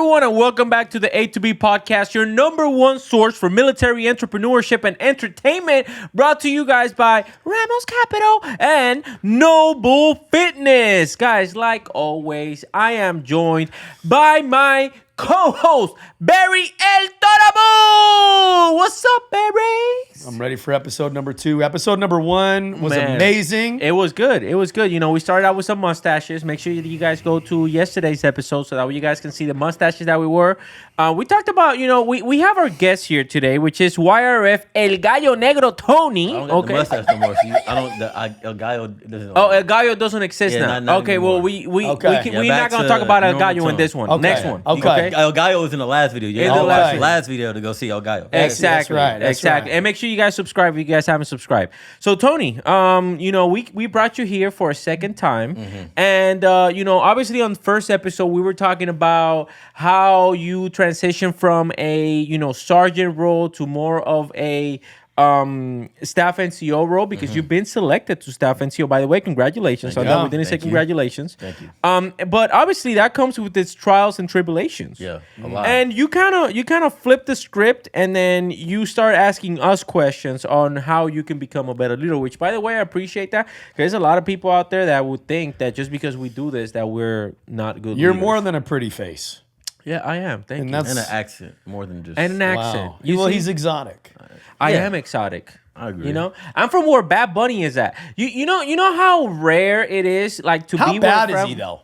everyone, and welcome back to the A to B podcast, your number one source for military entrepreneurship and entertainment, brought to you guys by Ramos Capital and Noble Fitness. Guys, like always, I am joined by my co-host, Barry El Torabo. What's up, Barry? I'm ready for episode number 2. Episode number 1 was amazing. It was good. It was good. You know, we started out with some mustaches. Make sure you guys go to yesterday's episode so that you guys can see the mustaches that we were. We talked about, you know, we have our guest here today, which is YRF El Gallo Negro Tony. I don't got the mustache no more. So El Gallo doesn't. Oh, El Gallo doesn't exist now. Not okay, anymore. well, we're not going to talk about El Gallo in this one. Okay. Next one. Okay. El Gallo was in the last video. You In have the to last watch the video. last video to go see El Gallo. Exactly. That's right. And make sure you guys subscribe if you guys haven't subscribed. So Tony, you know, we brought you here for a second time, and you know, obviously on the first episode we were talking about how you transition from a sergeant role to more of a staff NCO role because you've been selected to staff NCO. By the way, congratulations on that. We didn't say congratulations. Thank you. But obviously that comes with its trials and tribulations. Yeah, a lot. And you kind of flip the script, and then you start asking us questions on how you can become a better leader. Which, by the way, I appreciate that. There's a lot of people out there that would think that just because we do this that we're not good. You're leaders. more than a pretty face. Yeah, I am. Thank And you. that's- And an accent more than just. And an accent. Wow. You Well, see? he's exotic. I Yeah. am exotic. I agree. You know, I'm from where Bad Bunny is at. You know how rare it is, like to How be. bad where is from- he though?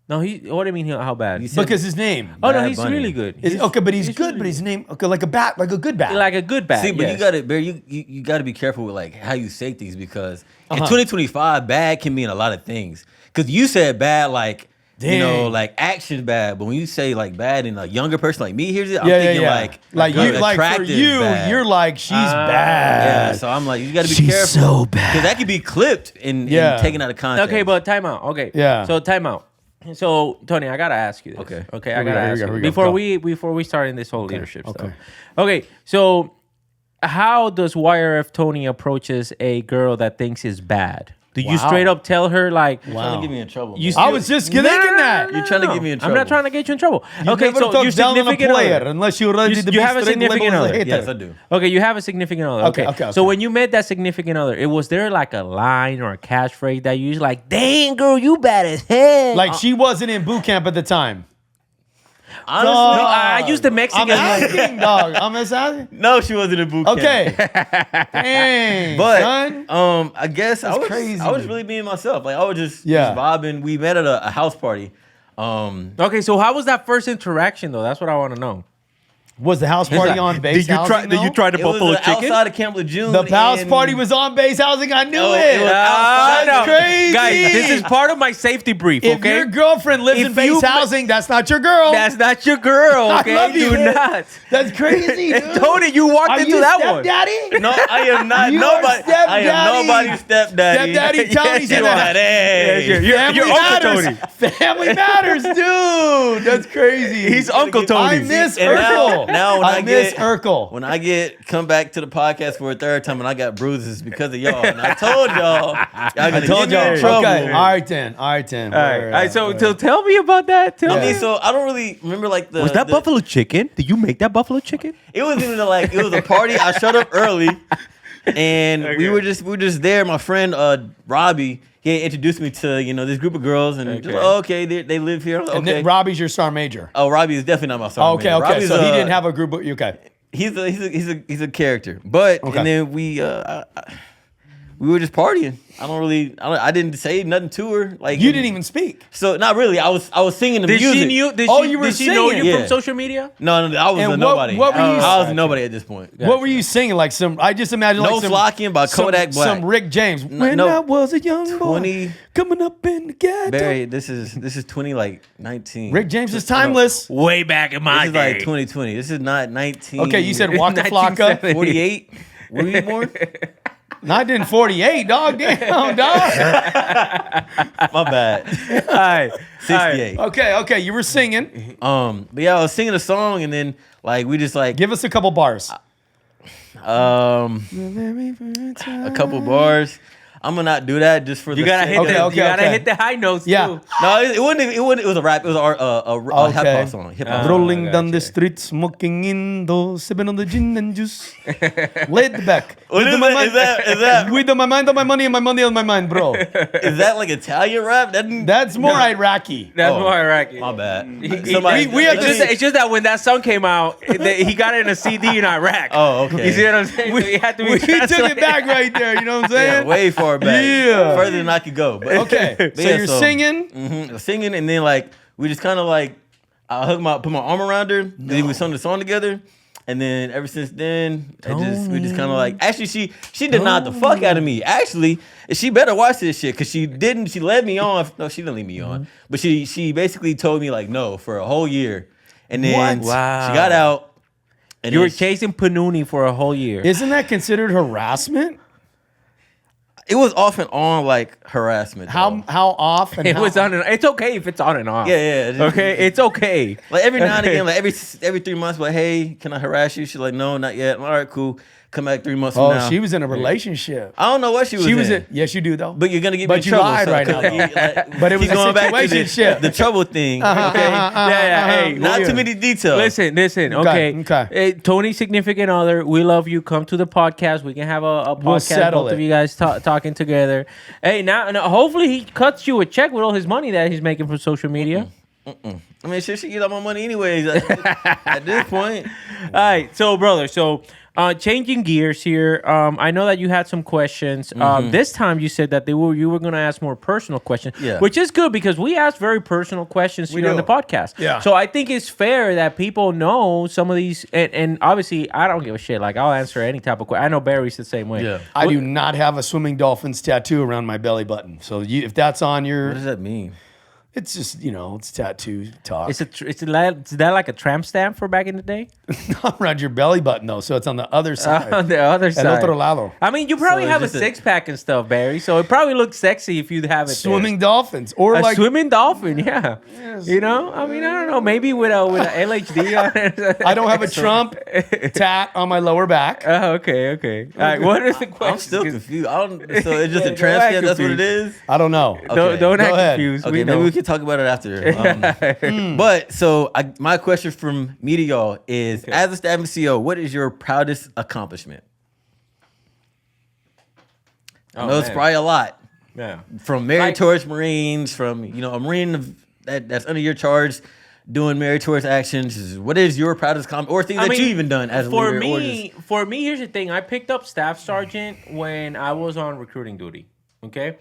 No, what do you mean? How bad? You said- Because his name. Oh no, Bad he's Bunny. really good. Okay, but he's good. really But his name, okay, like a bat, like a good bat. like a good bat. See, but yes. you got to, Barry. You got to be careful with like how you say things because in 2025, bad can mean a lot of things. Because you said bad like. You know, Dang. like action bad, but when you say like bad in a younger person like me hears it, I'm yeah, thinking yeah. like you, like for attractive you, bad. you're like she's bad. Yeah, so I'm like, you got to be She's careful. so bad. Because that could be clipped and taken out of context. Okay, but time out. Okay. Yeah. So time out. So Tony, I gotta ask you this. Okay. Okay. Here I we go, gotta here ask we go, you here we go. before we start in this whole leadership stuff. okay. Okay. So how does YRF Tony approaches a girl that thinks is bad? Do you Wow. straight up tell her like? You're trying to get me in trouble. You man. I was just thinking that. You're trying to get me in I'm not trouble. trying to get you in trouble. You okay, never so talk your down on a significant player other. unless you're ready to You be have a straight significant level other. hater. Yes, I do. Okay, you have a significant other. Okay, Okay. okay, So okay. when you met that significant other, was there like a line or a catchphrase that you used like, "Dang girl, you bad as hell"? Like she wasn't in boot camp at the time. Honestly, no, I used the Mexican. I'm asking, dog. I'm asking. no, she wasn't in boot camp. Okay. Dang, But son. I guess I That's was crazy. I was really being myself. Like I was just Yeah. vibing. We met at a house party. Okay, so how was that first interaction though? That's what I want to know. Was the house party on base housing? Did you try the it was buffalo chicken? outside of Camp Lejeune. The house and- party was on base housing. I knew Oh, it. it was Ah, outside. no. Crazy. Guys, this is part of my safety brief. If Okay, your girlfriend lives If in base you- housing, that's not your girl. that's not your girl. I Okay, love you. do not. That's crazy, dude. Tony, you walked Are into you that one. stepdaddy? No, I am not You nobody. are I am stepdaddy. nobody's stepdaddy. Stepdaddy Tony's in Yes, that. Hey. You're Uncle matters. Tony. Family matters, dude. That's crazy. He's Uncle I Tony. miss And Urkel. now when I miss get- Urkel. When I come back to the podcast for a third time and I got bruises because of y'all, and I told y'all, I told y'all. in trouble. Okay. All right, then. All right. So tell me about that. Tell I me. mean, so I don't really remember like the. Was that the- buffalo chicken? Did you make that buffalo chicken? It wasn't even like it was a party. I showed up early, and we were just there. My friend Robbie, he introduced me to this group of girls, and just, okay, they live here. And Okay. then Robbie's your star major. Oh, Robbie is definitely not my star. Okay, man. okay. Robbie's, So he didn't have a group. Okay. He's a character, but Okay. and then we were just partying. I didn't say nothing to her. Like You didn't even speak. So not really. I was singing the Did music. she knew? Did Oh, she, you were did she know singing? you from Yeah. social media? No, I was And a what- nobody. what were you I was a saying? nobody at this point. What were you singing? Like some? I just imagine like No some Flocking by Kodak Black. Some Rick James. When no. I was a young boy, 20 coming up in the ghetto. Barry, this is 2019. Rick James is timeless. Way back in my This is like 2020. This is not 19. Okay, you said Waka Flocka. 1970. 48. Were you born? 1948, dog. Damn, dog. My bad. All right. 68. Okay. You were singing. But yeah, I was singing a song and then like we just like Give us a couple bars. a couple bars. I'm gonna not do that just for You the gotta sake hit of- the, you gotta hit the high notes Yeah. too. No, it wasn't. It wasn't. It was a rap. It was a hip hop song. Hip hop. Rolling down the gotcha. street, smoking Indo, sipping on the gin and juice. Laid back. What is that? Is that With my mind on my money and my money on my mind, bro. is that like Italian rap? That's more Iraqi. That's Oh, more Iraqi. My bad. we have It's just that when that song came out, he got it in a CD in Iraq. Oh, okay. You see what I'm saying? So he had to be We took it translated. back right there. You know what I'm Yeah, saying? way far back. Yeah. Further than I could go. But Okay. But So yeah, you're singing. singing, and then like we just kind of like I put my arm around her, and then we sung the song together. And then ever since then, we just kind of like. Actually, she denied the fuck out of me. Actually, she better watch this shit because she didn't. She led me on. No, she didn't lead me on. But she basically told me like no for a whole year, and then What? Wow. she got out. And You were then chasing Panuni for a whole year. Isn't that considered harassment? it was off and on like harassment. though. How off and It how, was on and it's okay if it's on and off. Yeah. Okay, it's okay. Like every now and again, like every 3 months, like, hey, can I harass you? She's like, no, not yet. All right, cool. Come back 3 months from Oh, now. she was in a relationship. I don't know what she was. She was in. in. Yes, you do though. But you're gonna get me But in you trouble. lied right now, though. But it was keep a going back to situationship. the trouble thing. Okay, Hey, not yeah. too many details. Listen. Okay, Okay. okay. Hey, Tony's significant other. We love you. Come to the podcast. We can have a We'll podcast. settle Both of it. you guys talking together. Hey, now hopefully he cuts you a check with all his money that he's making from social media. I mean, shit, she get all my money anyways. At this point, All right, so brother, changing gears here. I know that you had some questions. This time you said that you were going to ask more personal questions, Yeah. which is good because we ask very personal questions here on do. the podcast. Yeah. So I think it's fair that people know some of these, and obviously I don't give a shit. Like I'll answer any type of question. I know Barry's the same way. Yeah. I do not have a swimming dolphins tattoo around my belly button. So if that's on your, what does that mean? it's just it's tattoo talk. Is that like a tramp stamp for back in the day? Not around your belly button though. So it's on the other side. On the other El side. otro lado. I mean, you probably So have a it's just a- six pack and stuff, Barry. So it probably looks sexy if you have it. there. Swimming dolphins or A like swimming dolphin, yeah. You know, I mean, I don't know, maybe with a LHD on it. I don't have a Trump tat on my lower back. Oh, okay. All right, what are the questions? I'm still confused. I don't. So it's just Yeah, a don't transcript. act That's what it confused. is. I don't know. Okay. Don't Go act ahead. confused. Okay, maybe we can talk about it after. But so my question from me to y'all is: as a staff CEO, what is your proudest accomplishment? I know it's probably a lot. Yeah. From meritorious Marines, from a Marine that's under your charge, doing meritorious actions. What is your proudest accomplishment, or things that you even done as a for leader? or me, just, for me, here's the thing. I picked up staff sergeant when I was on recruiting duty. Okay,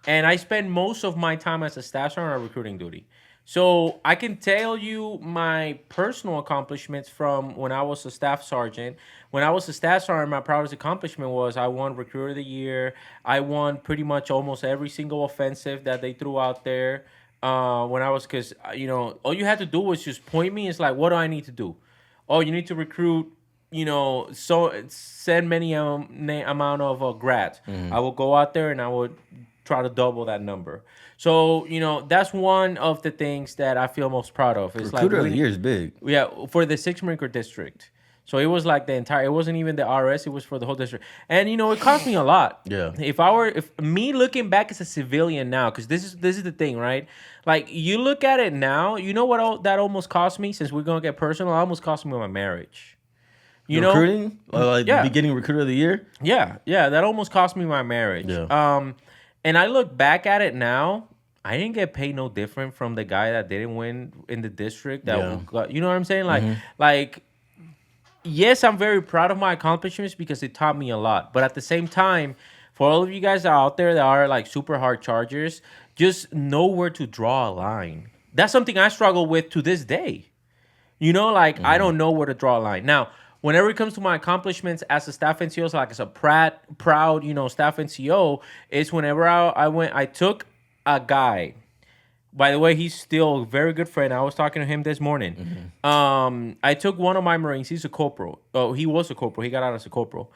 and I spent most of my time as a staff sergeant on recruiting duty. So I can tell you my personal accomplishments from when I was a staff sergeant. When I was a staff sergeant, my proudest accomplishment was I won Recruiter of the Year. I won pretty much almost every single offensive that they threw out there. When I was, because all you had to do was just point me. It's like, what do I need to do? Oh, you need to recruit. So send many amount of grads. I will go out there and I would try to double that number. So, that's one of the things that I feel most proud of. It's Recruiter like of the Year is big. Yeah, for the 6th Marine Corps district. So it was like it wasn't even the RS, it was for the whole district. And it cost me a lot. Yeah. If me looking back as a civilian now, because this is the thing, right? Like you look at it now, you know what that almost cost me, since we're gonna get personal, it almost cost me my marriage. Recruiting? Yeah. Beginning Recruiter of the Year? Yeah, that almost cost me my marriage. Yeah. And I look back at it now, I didn't get paid no different from the guy that didn't win in the district. You know what I'm saying? Like, yes, I'm very proud of my accomplishments because it taught me a lot. But at the same time, for all of you guys that are out there that are like super hard chargers, just know where to draw a line. That's something I struggle with to this day. I don't know where to draw a line. Now, whenever it comes to my accomplishments as a staff NCO, so like as a proud, staff NCO, is whenever I took a guy. By the way, he's still a very good friend. I was talking to him this morning. I took one of my Marines. He's a corporal. Oh, he was a corporal. He got out as a corporal.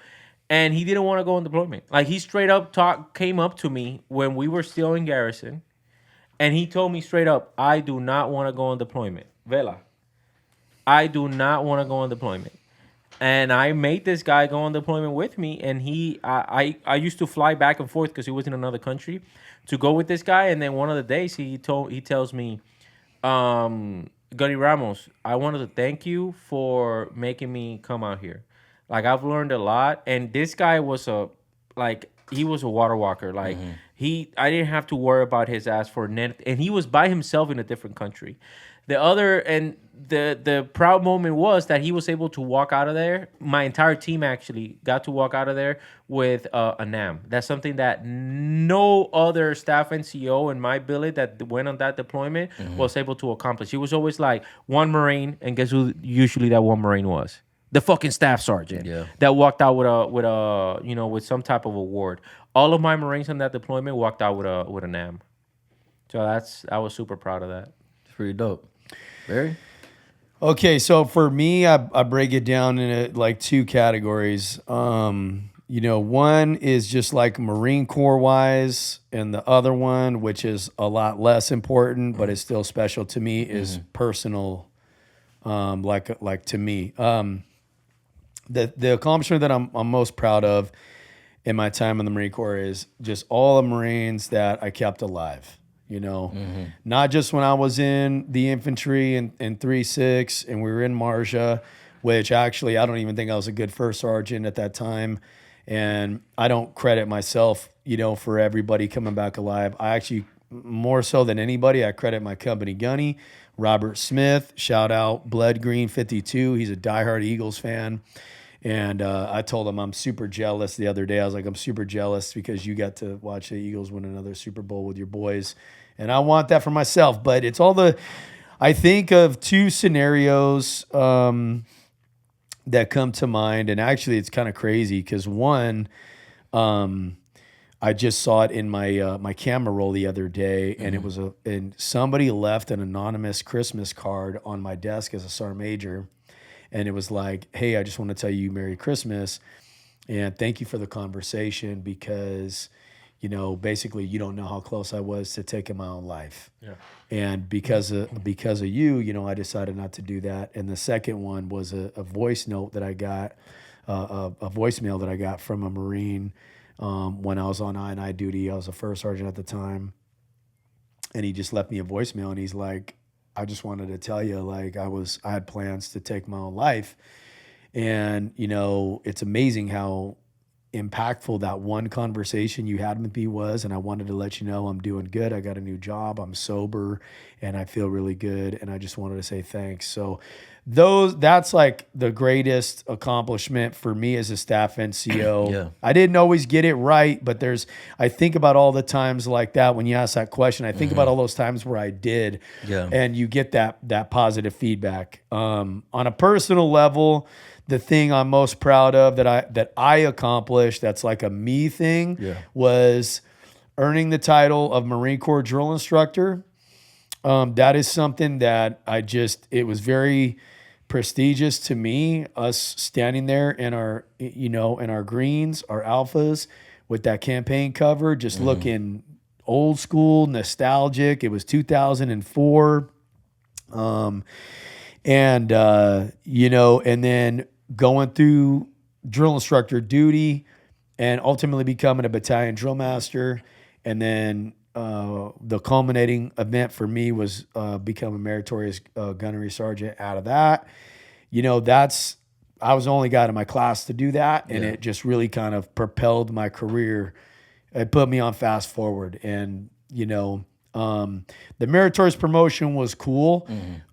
And he didn't want to go on deployment. Like, he straight up came up to me when we were still in garrison. And he told me straight up, I do not want to go on deployment. Vela. I do not want to go on deployment. And I made this guy go on deployment with me, and I used to fly back and forth because he was in another country to go with this guy. And then one of the days he tells me, Gunny Ramos, I wanted to thank you for making me come out here. Like, I've learned a lot, and this guy was he was a water walker. Like, I didn't have to worry about his ass for net, and he was by himself in a different country. The proud moment was that he was able to walk out of there. My entire team actually got to walk out of there with a NAM. That's something that no other staff NCO in my billet that went on that deployment was able to accomplish. It was always like one Marine, and guess who usually that one Marine was? The fucking staff sergeant that walked out with some type of award. All of my Marines on that deployment walked out with a NAM. So I was super proud of that. It's pretty dope. Barry? Okay, so for me, I break it down into like two categories. One is just like Marine Corps wise, and the other one, which is a lot less important, but it's still special to me, is personal. Like to me, the accomplishment that I'm most proud of in my time in the Marine Corps is just all the Marines that I kept alive. Not just when I was in the infantry in 3-6 and we were in Marja, which actually I don't even think I was a good first sergeant at that time. And I don't credit myself, for everybody coming back alive. I actually, more so than anybody, I credit my company gunny, Robert Smith, shout out Blood Green 52. He's a diehard Eagles fan. And I told him I'm super jealous the other day. I was like, I'm super jealous because you got to watch the Eagles win another Super Bowl with your boys. And I want that for myself. But it's I think of two scenarios that come to mind. And actually, it's kind of crazy because one, I just saw it in my camera roll the other day. And it was and somebody left an anonymous Christmas card on my desk as a Sergeant Major. And it was like, hey, I just want to tell you Merry Christmas and thank you for the conversation because, basically you don't know how close I was to taking my own life. Yeah. And because of you, I decided not to do that. And the second one was a voice note that I got, a voicemail that I got from a Marine when I was on I&I duty. I was a first sergeant at the time. And he just left me a voicemail and he's like, I just wanted to tell you, like, I had plans to take my own life. And, it's amazing how impactful that one conversation you had with me was. And I wanted to let you know I'm doing good. I got a new job. I'm sober and I feel really good. And I just wanted to say thanks. So that's like the greatest accomplishment for me as a staff NCO. Yeah. I didn't always get it right, but I think about all the times like that when you ask that question. I think about all those times where I did, and you get that positive feedback. On a personal level, the thing I'm most proud of that I accomplished, that's like a me thing, was earning the title of Marine Corps drill instructor. That is something that it was very prestigious to me, us standing there in our greens, our alphas with that campaign cover, just looking old school, nostalgic. It was 2004. And then going through drill instructor duty and ultimately becoming a battalion drill master. And then the culminating event for me was become a meritorious gunnery sergeant out of that. I was the only guy in my class to do that. And it just really kind of propelled my career. It put me on fast forward. And, the meritorious promotion was cool,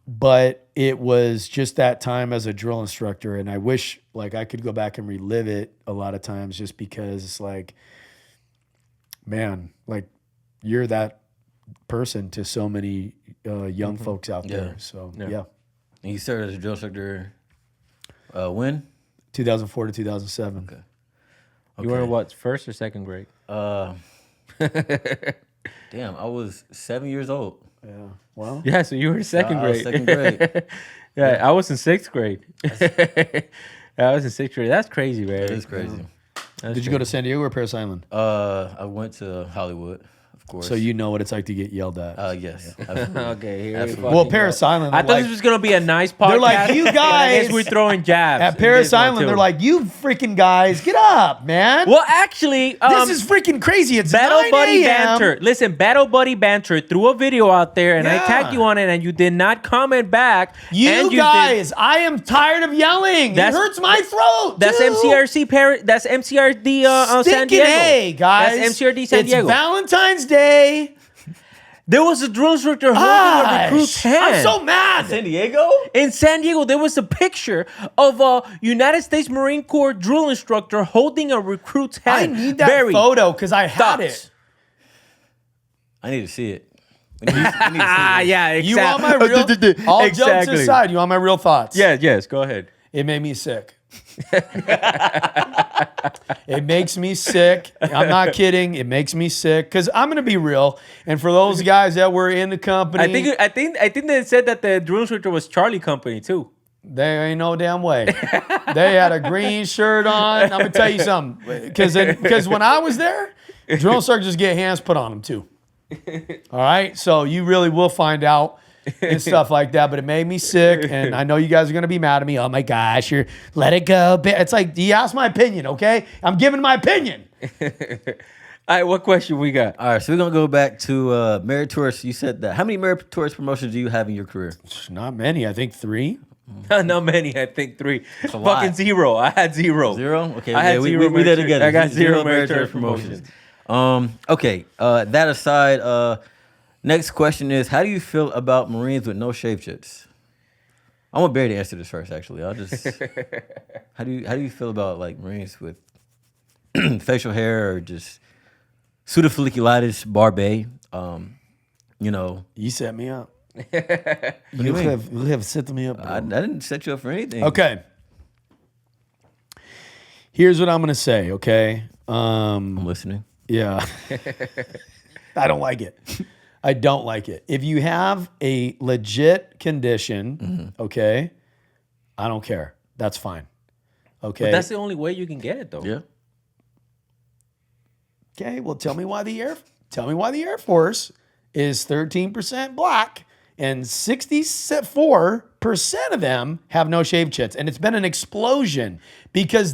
but it was just that time as a drill instructor. And I wish I could go back and relive it a lot of times just because it's like, man, you're that person to so many young folks out there. So, yeah. And you started as a drill instructor when? 2004 to 2007. Okay. You were in what, first or second grade? Damn, I was 7 years old. Yeah. Well. Yeah, so you were in second grade. Second grade. I was in sixth grade. I was in sixth grade. That's crazy, man. That is crazy. Did you go to San Diego or Paris Island? I went to Hollywood, of Of course. So you know what it's like to get yelled at. Yes. Absolutely. Okay, here we Absolutely. fucking Well, go. Paris Island. I thought this was gonna be a nice podcast. They're like, you but I guess guys- we're throwing jabs at in Paris this one, Island. too. They're like, you freaking guys, get up, man. well, actually, this is freaking crazy. It's Battle 9 Buddy a.m. Banter. Listen, Battle Buddy Banter threw a video out there, and I Yeah. tagged you on it, and you did not comment back. You and guys, I am tired of yelling. It That's- hurts my throat. That's too. MCRC Paris. That's MCRD San Stinking Diego. A, guys. That's MCRD San Diego. It's Valentine's Day. There was a drill instructor holding a recruit's hand. I'm so mad. San Diego? In San Diego, there was a picture of a United States Marine Corps drill instructor holding a recruit's I hand. need that Barry, photo because I had thoughts? it. I need to see it. We need to see Ah, it. yeah, exactly. You want my real? All jokes Exactly. aside, you want my real thoughts? Yes, go ahead. It made me sick. It makes me sick. I'm not kidding. It makes me sick because I'm gonna be real. And for those guys that were in the company, I think they said that the drill instructor was Charlie Company too. there ain't no damn way. They had a green shirt on. I'm gonna tell you something. Because when I was there, drill instructors just get hands put on them too. All right, so you really will find out and stuff like that. But it made me sick, and I know you guys are gonna be mad at me. Oh my gosh, you're let it go. It's like you asked my opinion, okay? I'm giving my opinion. All right, what question we got? All right, so we're going to go back to meritorious. You said that. How many meritorious promotions do you have in your career? Not many. I think 3. Not many. I think 3. a Fucking lot. 0. I had 0. 0? Okay, I had we 0 we did it meritorious- together. I got 0 meritorious promotions. Okay, that aside, next question is, how do you feel about Marines with no shave chits? I want Barry to answer this first, actually. I'll just... how do you feel about, like, Marines with facial hair or just pseudofolliculitis barbe? You know... You set me up. What do you mean? You have set me up. I didn't set you up for anything. Okay. Here's what I'm gonna say. Okay. I'm listening. Yeah. I don't like it. I don't like it. If you have a legit condition, okay, I don't care. That's fine. Okay. But that's the only way you can get it, though. Yeah. Okay. Well, tell me why the Air Force is 13% black and 64% of them have no shave chits, and it's been an explosion because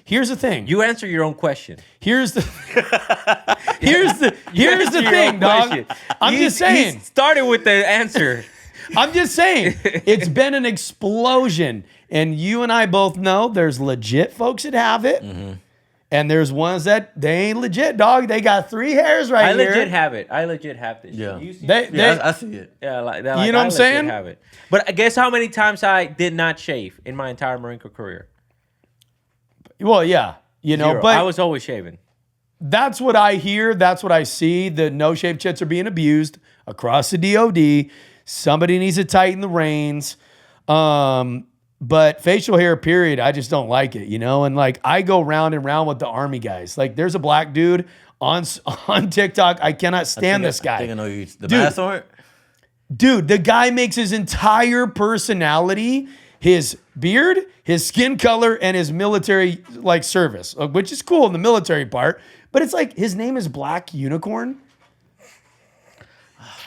here's the thing. You answer your own question. Here's the Answer your thing, own dog. question. I'm just saying. You started with the answer. I'm just saying. It's been an explosion, and you and I both know there's legit folks that have it, and there's ones that they ain't legit, dog. They got 3 hairs right I here. legit have it. I legit have this. Yeah. You see? Yeah, I see it. Yeah, like, You know what I I'm legit saying? Have it. But guess how many times I did not shave in my entire Marine Corps career? Well, yeah, you know, 0. but I was always shaving. that's what I hear. That's what I see. The no shave chits are being abused across the DOD. Somebody needs to tighten the reins. But facial hair, period, I just don't like it, you know? And like I go round and round with the Army guys. Like there's a black dude on TikTok. I cannot stand this guy. I think I know you. The Dude. bass aren't? Dude, the guy makes his entire personality, his beard, his skin color, and his military like service, which is cool in the military part. But it's like his name is Black Unicorn.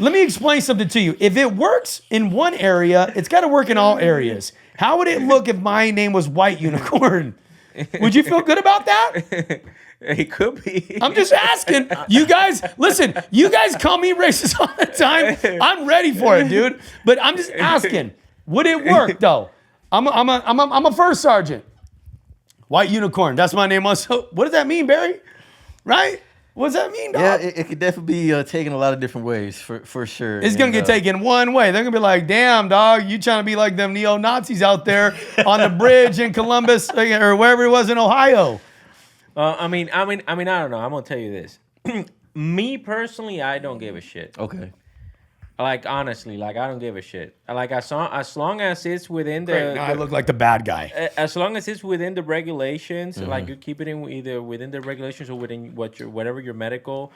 Let me explain something to you. If it works in one area, it's got to work in all areas. How would it look if my name was White Unicorn? Would you feel good about that? It could be. I'm just asking. You guys, listen, you guys call me racist all the time. I'm ready for it, dude. But I'm just asking, would it work though? I'm a first sergeant. White Unicorn. That's my name. So what does that mean, Barry? Right? What does that mean, dog? Yeah, it could definitely be taken a lot of different ways, for sure. It's going to get taken one way. They're going to be like, damn, dog, you trying to be like them neo-Nazis out there on the bridge in Columbus or wherever it was in Ohio. I mean, I don't know. I'm gonna tell you this. Me personally, I don't give a shit. Okay. Like honestly, like I don't give a shit. Like as long as it's within the, Great, now I look like the bad guy. as long as it's within the regulations, like you keep it in either within the regulations or within whatever your medical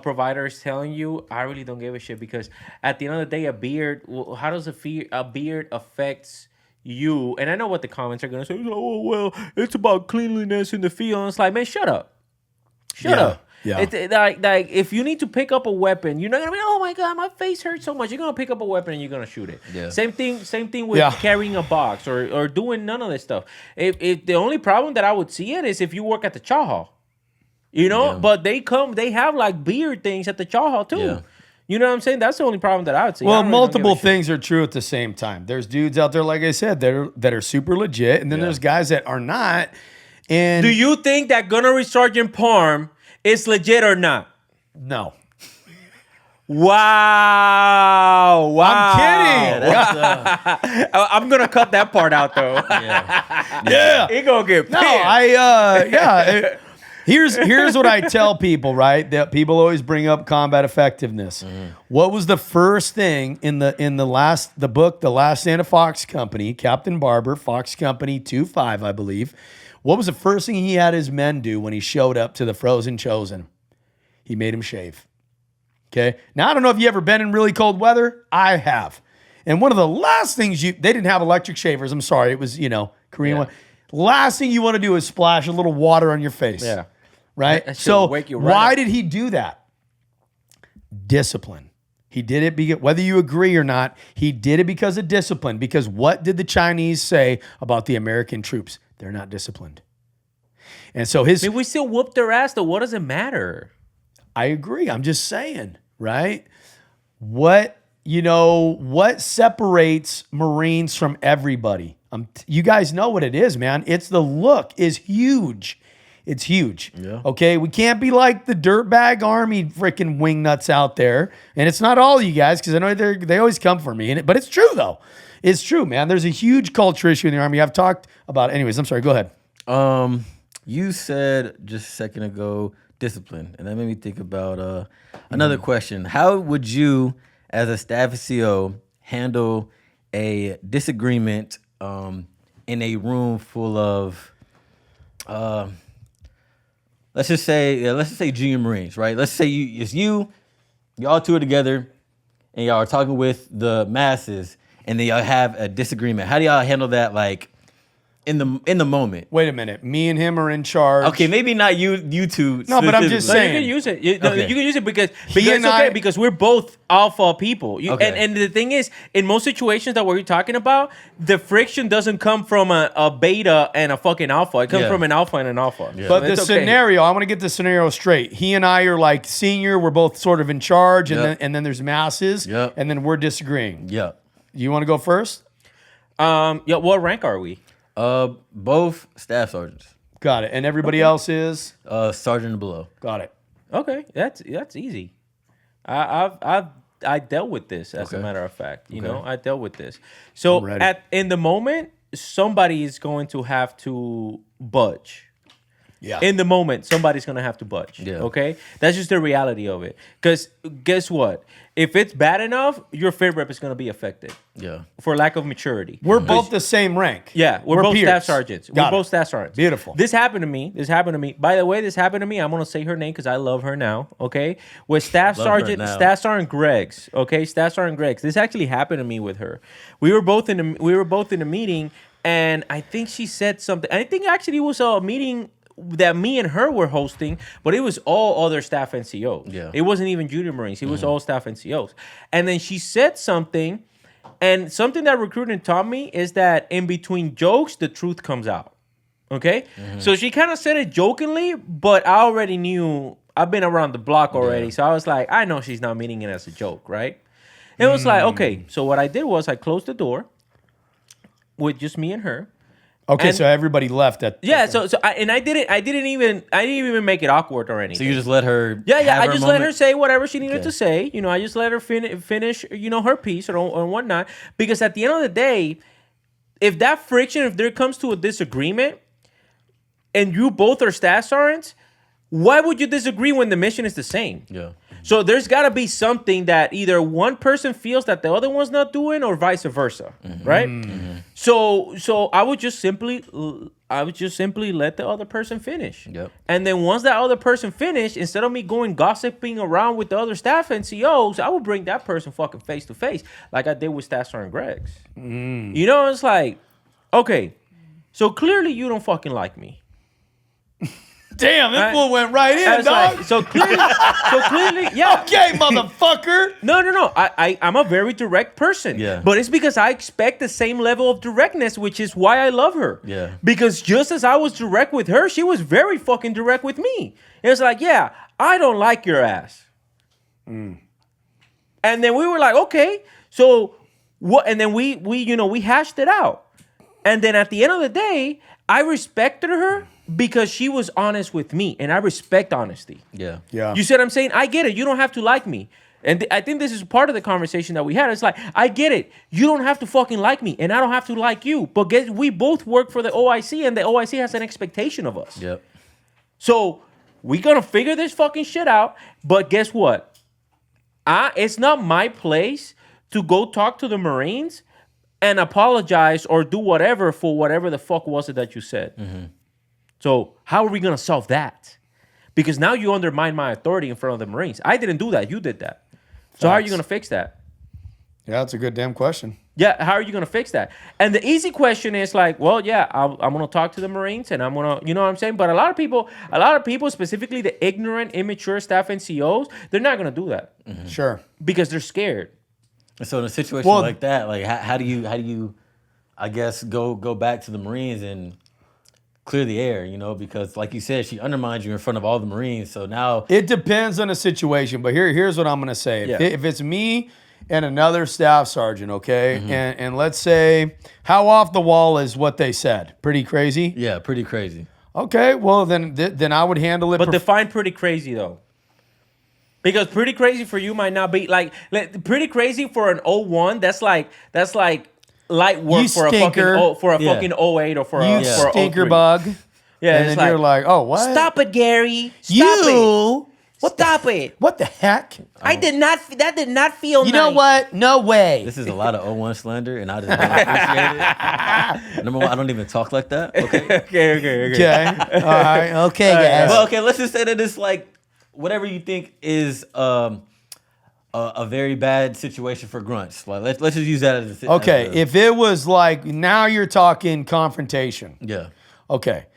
provider is telling you. I really don't give a shit because at the end of the day, a beard. How does a beard affects you? And I know what the comments are gonna say. Oh well, it's about cleanliness in the field. And it's like, man, shut up. Shut up. Yeah. Like if you need to pick up a weapon, you're not gonna be, oh my god, my face hurts so much. You're gonna pick up a weapon and you're gonna shoot it. Yeah. Same thing with carrying a box or doing none of this stuff. If the only problem that I would see it is if you work at the chow hall, But they have like beer things at the chow hall too. Yeah. You know what I'm saying? That's the only problem that I would see. Well, multiple things are true at the same time. There's dudes out there, like I said, that are super legit, and then there's guys that are not. And do you think that Gunnery Sergeant Parm is legit or not? No. Wow. I'm kidding. Yeah, I'm gonna cut that part out though. Yeah. He gonna get pissed. No, Here's what I tell people, right? That people always bring up combat effectiveness. What was the first thing in the book, The Last Stand of Fox Company, Captain Barber, Fox Company 2-5, I believe. What was the first thing he had his men do when he showed up to the Frozen Chosen? He made him shave. Okay. Now, I don't know if you ever been in really cold weather. I have. And one of the last things they didn't have electric shavers. I'm sorry. It was, Korean one. Last thing you want to do is splash a little water on your face. Yeah. Right? That should So wake you right why up. did he do that? Discipline. He did it because, whether you agree or not, he did it because of discipline. Because what did the Chinese say about the American troops? They're not disciplined. And so I mean, we still whoop their ass though. What does it matter? I agree. I'm just saying, right? What separates Marines from everybody? You guys know what it is, man. It's the look is huge. It's huge. Yeah. Okay, we can't be like the dirtbag army freaking wingnuts out there. And it's not all you guys, because I know they always come for me. But it's true though. It's true, man. There's a huge culture issue in the army. I've talked about it. Anyways, I'm sorry. Go ahead. You said just a second ago discipline, and that made me think about another question. How would you, as a staff CO, handle a disagreement in a room full of, let's just say junior Marines, right? Let's say y'all two are together, and y'all are talking with the masses, and then y'all have a disagreement. How do y'all handle that, like, in the moment? Wait a minute. Me and him are in charge. Okay, maybe not you two. No, but I'm just No, saying. you can use it. Okay. You can use it because and I- because we're both alpha people. Okay. And the thing is, in most situations that we're talking about, the friction doesn't come from a beta and a fucking alpha. It comes from an alpha and an alpha. Yeah. But So the it's okay. scenario, I want to get the scenario straight. He and I are like senior. We're both sort of in charge, and Yep. then there's masses, Yep. and then we're disagreeing. Yeah. You want to go first? Yeah. What rank are we? Both staff sergeants. Got it. And everybody else is? Sergeant and below. Got it. Okay, that's easy. I dealt with this as a Okay. matter of fact. You Okay. know, I dealt with this. So I'm ready. in the moment, somebody is going to have to budge. Yeah. In the moment, somebody's gonna have to budge. Yeah. Okay, that's just the reality of it. Because guess what? If it's bad enough, your fit rep is gonna be affected Yeah. for lack of maturity. We're both the same rank. Yeah, we're both peers. staff sergeants. Got We're it. both staff sergeants. Beautiful. This happened to me. By the way, this happened to me. I'm gonna say her name because I love her now. Okay, with Staff Love her now. Sergeant Greggs. Okay, Staff Sergeant Greggs. This actually happened to me with her. We were both in a meeting, and I think she said something. I think actually it was a meeting that me and her were hosting, but it was all other staff NCOs. Yeah. It wasn't even junior Marines. It was all staff NCOs. And then she said something, and something that recruiting taught me is that in between jokes, the truth comes out. Okay? So she kind of said it jokingly, but I already knew, I've been around the block already. So I was like, I know she's not meaning it as a joke, right? It was like, okay. So what I did was I closed the door with just me and her. Okay, And- so everybody left at. Yeah, I didn't even make it awkward or anything. So you just let her. Yeah. have I her just let her moment? say whatever she needed Okay. to say. You know, I just let her finish. You know, her piece or whatnot. Because at the end of the day, if there comes to a disagreement, and you both are staff sergeants, why would you disagree when the mission is the same? Yeah. So there's got to be something that either one person feels that the other one's not doing, or vice versa, right? So I would just simply let the other person finish. Yep. And then once that other person finished, instead of me going gossiping around with the other staff NCOs, I would bring that person fucking face to face, like I did with Staff Sergeant Greggs. You know, it's like, okay, so clearly you don't fucking like me. Damn, this Right? fool went right in, It's dog. like, so clearly, yeah. Okay, motherfucker. No. I'm a very direct person. Yeah. But it's because I expect the same level of directness, which is why I love her. Yeah. Because just as I was direct with her, she was very fucking direct with me. It's like, yeah, I don't like your ass. And then we were like, okay, so what? And then we hashed it out. And then at the end of the day, I respected her because she was honest with me, and I respect honesty. Yeah. Yeah. You see what I'm saying? I get it. You don't have to like me. And I think this is part of the conversation that we had. It's like, I get it. You don't have to fucking like me, and I don't have to like you. But we both work for the OIC, and the OIC has an expectation of us. Yep. So we're going to figure this fucking shit out. But guess what? It's not my place to go talk to the Marines and apologize or do whatever for whatever the fuck was it that you said. Mm-hmm. So how are we going to solve that? Because now you undermine my authority in front of the Marines. I didn't do that. You did that. So how are you going to fix that? Yeah, that's a good damn question. Yeah, how are you going to fix that? And the easy question is like, well, yeah, I'm going to talk to the Marines and I'm going to, you know what I'm saying? But a lot of people, specifically the ignorant, immature staff NCOs, they're not going to do that Sure. because they're scared. And so in a situation like that, like how do you, I guess, go back to the Marines and clear the air, because like you said, she undermined you in front of all the Marines. So now It depends on the situation, but here's what I'm going to say. Yeah. If it's me and another staff sergeant, okay, and let's say, how off the wall is what they said? Pretty crazy? yeah, pretty crazy. Okay, well, then I would handle it. But define pretty crazy though. Because pretty crazy for you might not be like pretty crazy for an 01. That's like light work You for stinker. a fucking Yeah. fucking 08 or for you a for a stinker 03. bug. Yeah, And it's then you're like, oh, what? Stop it, Gary. Stop it. You? Stop it. What the heck? I did not. That did not feel. You know nice. what? No way. This is a lot of 01 slander, and I just don't appreciate it. Number one, I don't even talk like that. Okay. Okay. Okay. All right. Okay, guys. Well, okay, let's just say that it's like whatever you think is a very bad situation for grunts. Like let's just use that as a Okay. If it was like, now you're talking confrontation. yeah. Okay.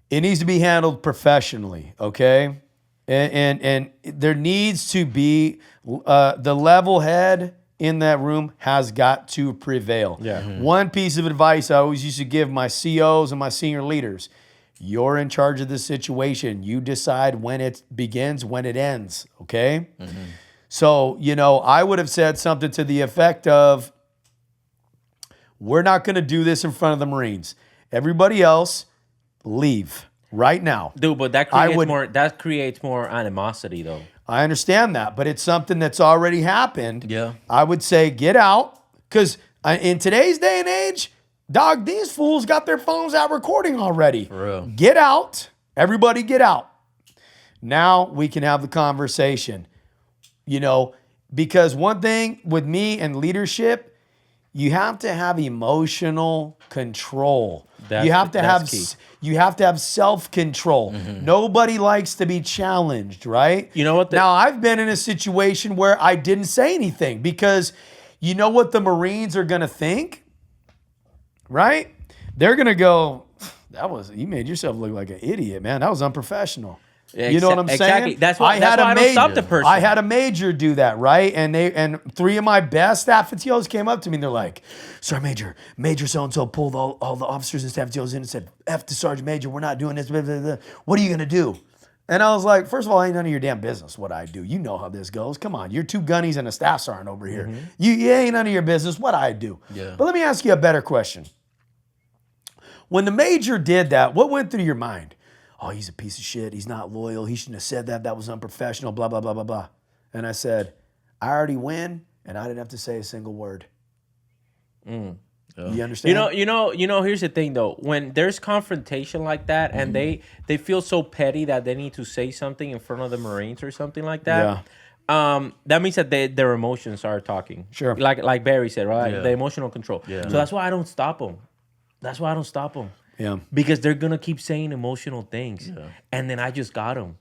It needs to be handled professionally, okay? And there needs to be the level head in that room has got to prevail. Yeah. One piece of advice I always used to give my COs and my senior leaders: you're in charge of the situation. You decide when it begins, when it ends, okay? So, I would have said something to the effect of, we're not going to do this in front of the Marines. Everybody else, leave right now. Dude, but that creates more animosity though. I understand that, but it's something that's already happened. Yeah. I would say get out, because in today's day and age, dog, these fools got their phones out recording already. For real. Get out. Everybody get out. Now we can have the conversation. Because one thing with me and leadership, you have to have emotional control. You have to have self-control. Nobody likes to be challenged, right? You know what? Now, I've been in a situation where I didn't say anything because you know what the Marines are going to think, right? They're going to go, you made yourself look like an idiot, man. That was unprofessional. You know what I'm saying? Exactly. That's why I don't stop the person. I had a major do that, right? And three of my best staff NCOs came up to me and they're like, "Sir Major so-and-so pulled all the officers and staff NCOs in and said, F the Sergeant Major, we're not doing this, blah, blah, blah. What are you going to do?" And I was like, first of all, ain't none of your damn business what I do. You know how this goes. Come on, you're two gunnies and a staff sergeant over here. You ain't none of your business what I do. Yeah. But let me ask you a better question. When the major did that, what went through your mind? Oh, he's a piece of shit. He's not loyal. He shouldn't have said that. That was unprofessional, blah, blah, blah, blah, blah. And I said, I already win, and I didn't have to say a single word. You understand? You know, here's the thing though. When there's confrontation like that and they feel so petty that they need to say something in front of the Marines or something like that. Yeah. That means that their emotions are talking. Sure. Like Barry said, right? Yeah. The emotional control. Yeah. So that's why I don't stop them. Yeah. Because they're going to keep saying emotional things. Yeah. And then I just got them.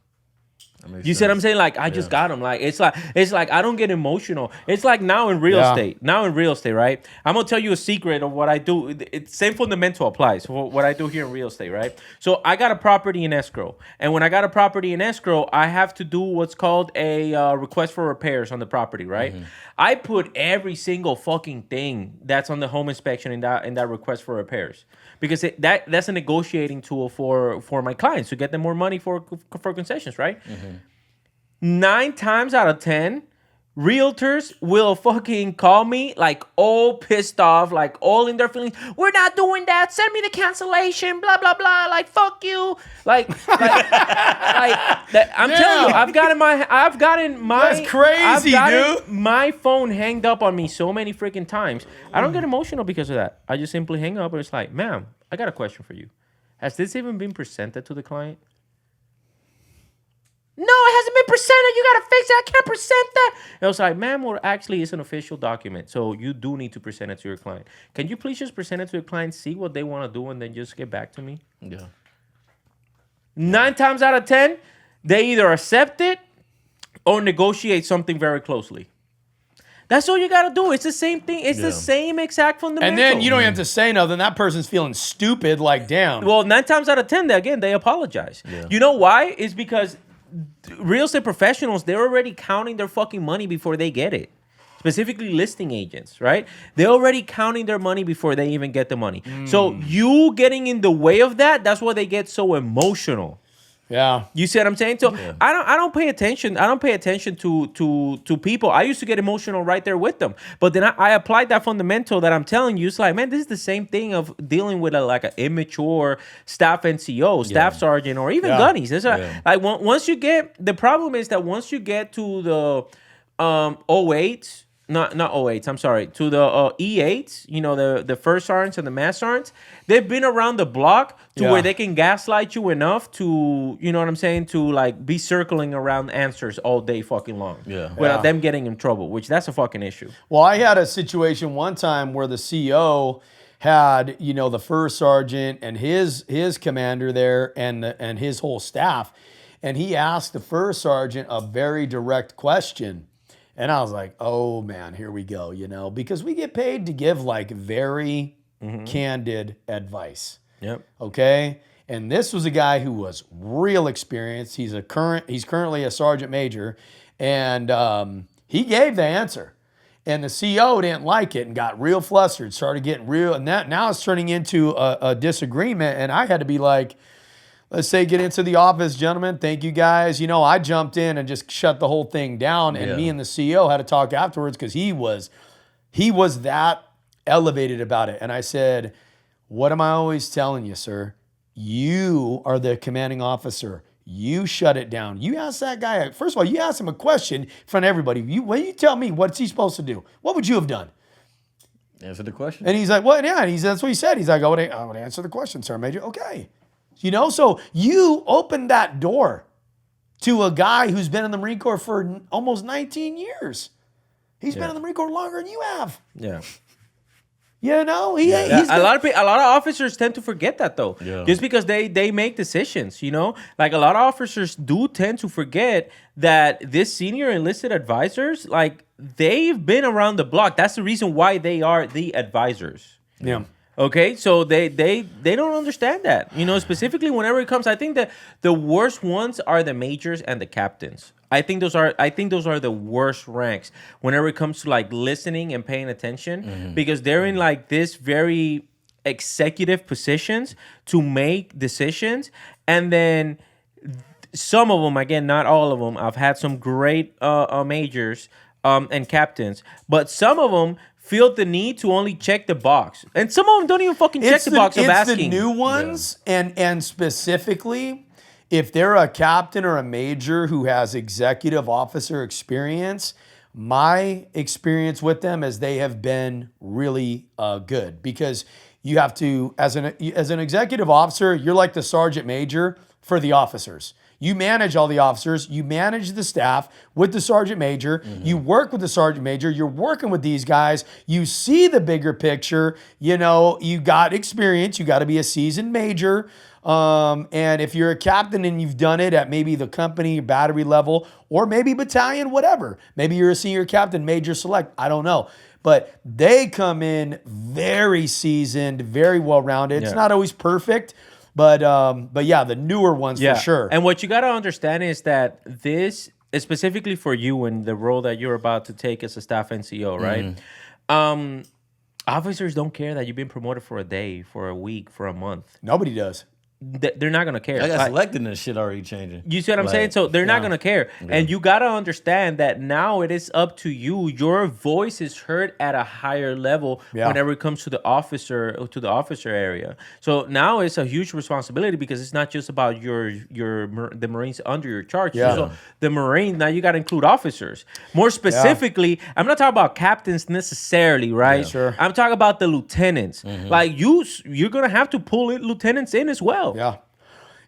You see what I'm saying? Like I just got them. Like it's like I don't get emotional. It's like now in real estate. Now in real estate, right? I'm gonna tell you a secret of what I do. It's same fundamental applies for what I do here in real estate, right? So I got a property in escrow, and when I got a property in escrow, I have to do what's called a request for repairs on the property, right? I put every single fucking thing that's on the home inspection in that request for repairs because that's a negotiating tool for my clients to get them more money for concessions, right? 9 times out of 10, realtors will fucking call me like all pissed off, like all in their feelings. We're not doing that. Send me the cancellation. Blah blah blah. Like fuck you. Like that, I'm telling you, I've gotten my. That's crazy, dude. My phone hanged up on me so many freaking times. I don't get emotional because of that. I just simply hang up and it's like, ma'am, I got a question for you. Has this even been presented to the client? No, it hasn't been presented. You gotta fix it. I can't present that. And I was like, ma'am, well, actually, it's an official document, so you do need to present it to your client. Can you please just present it to your client, see what they want to do, and then just get back to me? Yeah. 9 times out of 10, they either accept it or negotiate something very closely. That's all you gotta do. It's the same thing. It's the same exact fundamental. And then you don't have to say nothing. That person's feeling stupid, like damn. Well, 9 times out of 10, they apologize. Yeah. You know why? It's because real estate professionals, they're already counting their fucking money before they get it. Specifically listing agents, right? They're already counting their money before they even get the money. So you getting in the way of that's why they get so emotional. Yeah. You see what I'm saying? So I don't pay attention. I don't pay attention to people. I used to get emotional right there with them. But then I applied that fundamental that I'm telling you. It's like, man, this is the same thing of dealing with an immature staff NCO, staff sergeant, or even gunnies. Like once you get, the problem is that once you get to the 08s, not 08s, I'm sorry, to the E8s, you know, the first sergeants and the mass sergeants, they've been around the block to where they can gaslight you enough to, you know what I'm saying, to like be circling around answers all day fucking long without them getting in trouble, which that's a fucking issue. Well, I had a situation one time where the CO had, you know, the first sergeant and his commander there and his whole staff, and he asked the first sergeant a very direct question. And I was like, oh, man, here we go, you know, because we get paid to give like very candid advice. Yep. Okay. And this was a guy who was real experienced. He's currently a sergeant major, and he gave the answer. And the CO didn't like it and got real flustered, started getting real. And now it's turning into a disagreement. And I had to be like, let's say get into the office, gentlemen. Thank you guys. You know, I jumped in and just shut the whole thing down. And me and the CEO had to talk afterwards because he was that elevated about it. And I said, what am I always telling you, sir? You are the commanding officer. You shut it down. You ask that guy, first of all, you ask him a question in front of everybody. You tell me, what's he supposed to do? What would you have done? Answer the question. And he's like, what? Yeah, and that's what he said. He's like, I would answer the question, sir, Major. Okay. You know, so you opened that door to a guy who's been in the Marine Corps for almost 19 years. He's been in the Marine Corps longer than you have. Yeah. You know, a lot of officers tend to forget that though, just because they make decisions. You know, like a lot of officers do tend to forget that this senior enlisted advisors, like they've been around the block. That's the reason why they are the advisors. Yeah. Okay, so they don't understand that. You know, specifically whenever it comes, I think that the worst ones are the majors and the captains. I think those are the worst ranks whenever it comes to like listening and paying attention, because they're in like this very executive positions to make decisions, and then some of them, again, not all of them. I've had some great majors and captains, but some of them feel the need to only check the box, and some of them don't even fucking check the box of asking. It's the new ones, and specifically, if they're a captain or a major who has executive officer experience, my experience with them is they have been really good, because you have to, as an executive officer, you're like the sergeant major for the officers. You manage all the officers. You manage the staff with the sergeant major. You work with the sergeant major. You're working with these guys. You see the bigger picture. You know, you got experience. You got to be a seasoned major. And if you're a captain and you've done it at maybe the company battery level or maybe battalion, whatever, maybe you're a senior captain, major select, I don't know. But they come in very seasoned, very well-rounded. It's not always perfect, but yeah, the newer ones for sure. And what you got to understand is that this is specifically for you in the role that you're about to take as a staff NCO, right? Officers don't care that you've been promoted for a day, for a week, for a month. Nobody does. They're not going to care. I got selected and shit already changing. You see what I'm saying? So they're not going to care. And you got to understand that now it is up to you. Your voice is heard at a higher level whenever it comes to the officer area. So now it's a huge responsibility because it's not just about the Marines under your charge. So the Marines, now you got to include officers. More specifically, I'm not talking about captains necessarily, right? Yeah, sure. I'm talking about the lieutenants. Like you're going to have to pull lieutenants in as well.